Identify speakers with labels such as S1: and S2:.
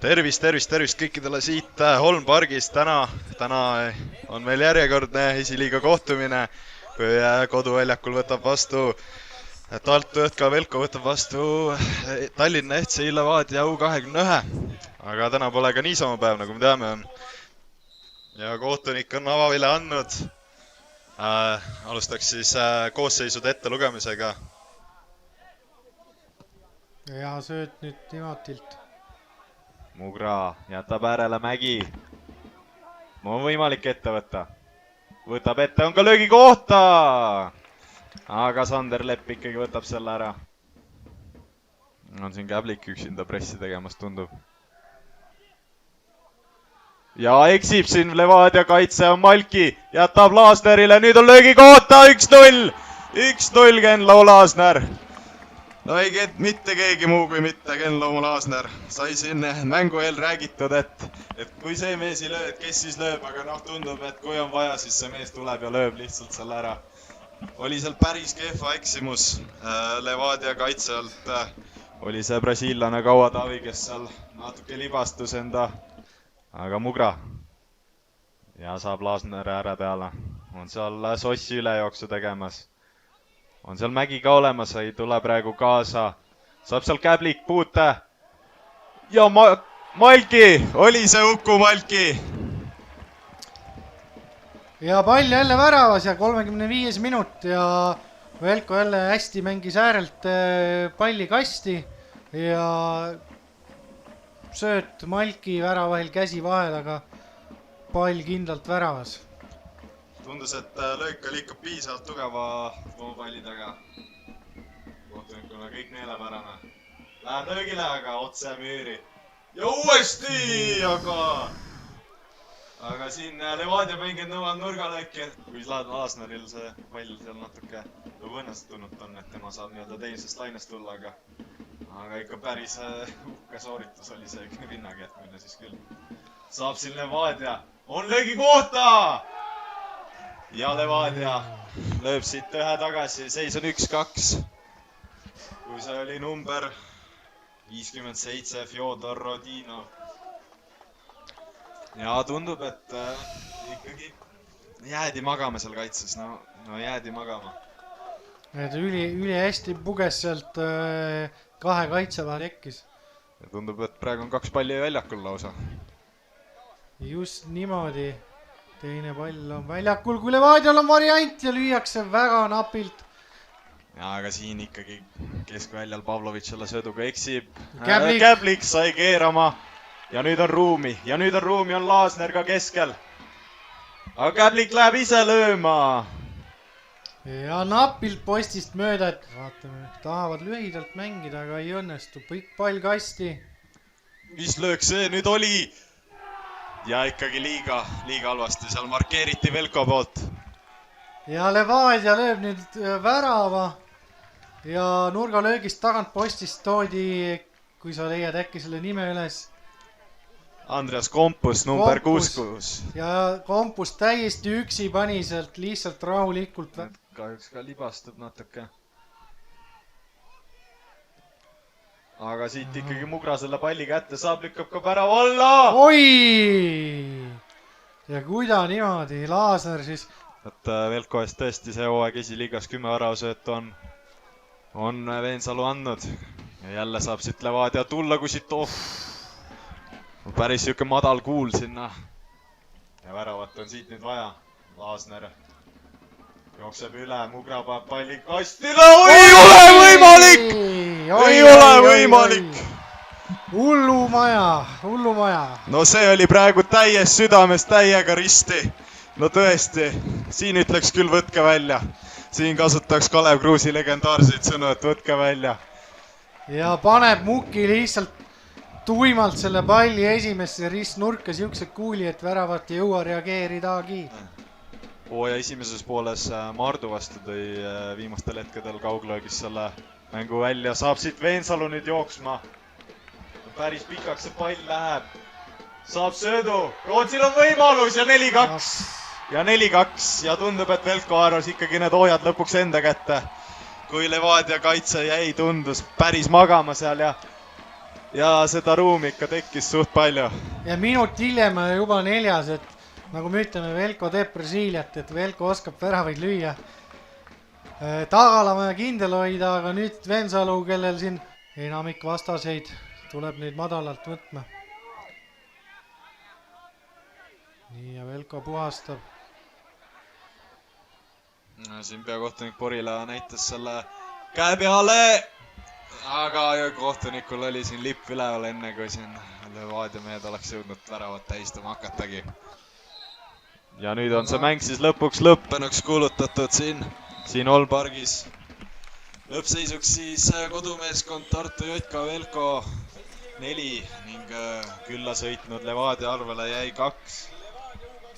S1: Tervist kõikidele siit Holm pargist. Täna on meil järjekordne esiliiga kohtumine, kui koduväljakul võtab vastu Tartu JK Velko võtab vastu Tallinna FC Levadia U21. Aga täna pole ka niisama päev, nagu me teame on. Ja kohtunik on avavile andnud. Alustaks siis koosseisude ette lugemisega.
S2: Ja sööt nüüd Timatilt.
S3: Mugra jätab äärele Mägi. On võimalik ette võtta. Võtab ette, on ka löögi kohta. Aga Sander Lepp ikkagi võtab selle ära. On siin Käblik üksinda pressi tegemas, tundub. Ja eksib siin Levadia kaitse on Malki. Jätab Laasnerile, nüüd on löögi kohta 1-0. 1-0 Ken-Lau Laasner.
S1: No ei mitte keegi muu kui mitte Ken-Lau Laasner. Sai siin mängu eel räägitud, et kui see mees ei löö, et kes siis lööb, aga tundub, et kui on vaja, siis see mees tuleb ja lööb lihtsalt selle ära. Oli seal päris kehva eksimus Levadia kaitse alt.
S3: Oli see brasiillane Kaua Tavi, kes seal natuke libastus enda, aga Mugra. Ja saab Laasner ära peale. On seal Sossi ülejooksu tegemas. On seal Mägi ka olemas, ei tule praegu kaasa. Saab seal Käblik puute. Ja Malki, oli see Uku Malki.
S2: Ja pall jälle väravas ja 35 minut ja Velko jälle hästi mängis äärelt palli kasti ja sööt Malki väravahel käsi vahel, aga pall kindlalt väravas.
S1: Tundus, et löök oli ikka piisavalt tugeva palli taga. Kohtunikuna kõik meelepärane. Läheb löögile, aga otse müüri. Ja uuesti, aga siin Levadia mängijad nõuavad nurgalööki. Kui Laasneril see pall seal natuke õnnestunud on, et tema saab nii-öelda teisest lainest tulla, aga ikka päris uhke sooritus oli see rinnagi jätmine siis küll. Saab siin Levadia. On löögi kohta! Ja Levadia lööb siit ühe tagasi, seis on 1-2. Kui see oli number 57, Fjodor Rodinov. Ja tundub, et ikkagi jäädi magama seal kaitses. No jäädi magama.
S2: Üli hästi puges sealt kahe kaitse vahel tekkis.
S3: Ja tundub, et praegu on 2 palli väljakul lausa.
S2: Just niimoodi. Teine pall on väljakul, kui Levadial on variant ja lüüakse väga napilt.
S3: Ja aga siin ikkagi keskväljal Pavlovitš selle sööduga eksib.
S2: Käblik
S3: sai keerama. Ja nüüd on ruumi. Ja nüüd on ruumi, on Laasner ka keskel. Aga Käblik läheb ise lööma.
S2: Ja napilt postist mööda, et vaatame, tahavad lühidalt mängida, aga ei õnnestu. Pikk pall kasti.
S1: Mis löök see nüüd oli? Ja ikkagi liiga halvasti, seal markeeriti Velko poolt.
S2: Ja Levadia lööb nüüd värava ja nurgalöögist tagant postist toodi, kui sa leiad äkki selle nime üles.
S3: Andreas Kompus, number 66.
S2: Ja Kompus täiesti üksi pani sealt lihtsalt rahulikult.
S3: Kahjuks ka libastub natuke. Aga siit ikkagi Mugra selle palli kätte saab, lükkab ka pärav alla.
S2: Oi! Ja kui ta niimoodi, Laasner siis.
S3: Et Velko eest tõesti see hooaeg esiliigas 10 väravasöötu on Veensalu andnud. Ja jälle saab siit Levadia tulla, kui siit päris siuke madal kuul sinna. Ja väravat on siit nüüd vaja. Laasner jookseb üle, Mugra paneb palli kastile. Ei ole võimalik! Ei ole võimalik!
S2: Hullumaja.
S1: No see oli praegu täies südames täiega risti. No tõesti, siin ütleks küll võtke välja. Siin kasutaks Kalev Kruusi legendaarseid sõnu, et võtke välja.
S2: Ja paneb Muki lihtsalt tuimalt selle palli esimesse ristnurka siukse kuuli, et väravat ei jõua reageeridagi.
S3: Ja esimeses pooles Mardu vastu tõi viimastel hetkedel kauglöögis selle mängu välja. Saab siit Veensalu nüüd jooksma. Päris pikaks see pall läheb. Saab söödu. Rootsil on võimalus ja 4-2. Ja 4-2 ja tundub, et Velko arvas ikkagi need hooajad lõpuks enda kätte. Kui Levadia kaitse jäi, tundus päris magama seal ja ja seda ruumi ikka tekkis suht palju.
S2: ja minut hiljem juba 4, et nagu me ütleme, Velko teeb Brasiiliat, et Velko oskab väravaid lüüa. Tagala vaja kindel hoida, aga nüüd Vensalu, kellel siin enamik vastaseid tuleb nüüd madalalt võtma. nii ja Velko puhastab.
S3: Siin peakohtunik Porila näitas selle käe peale. Aga kohtunikul oli siin lipp üleval enne, kui siin Levadia mehed oleks jõudnud väravat tähistama hakatagi. Ja nüüd on see mäng siis lõpuks lõppenuks kuulutatud siin Allpargis. Lõppseisuks siis kodumeeskond Tartu JK Velko 4 ning külla sõitnud Levadia arvele jäi 2.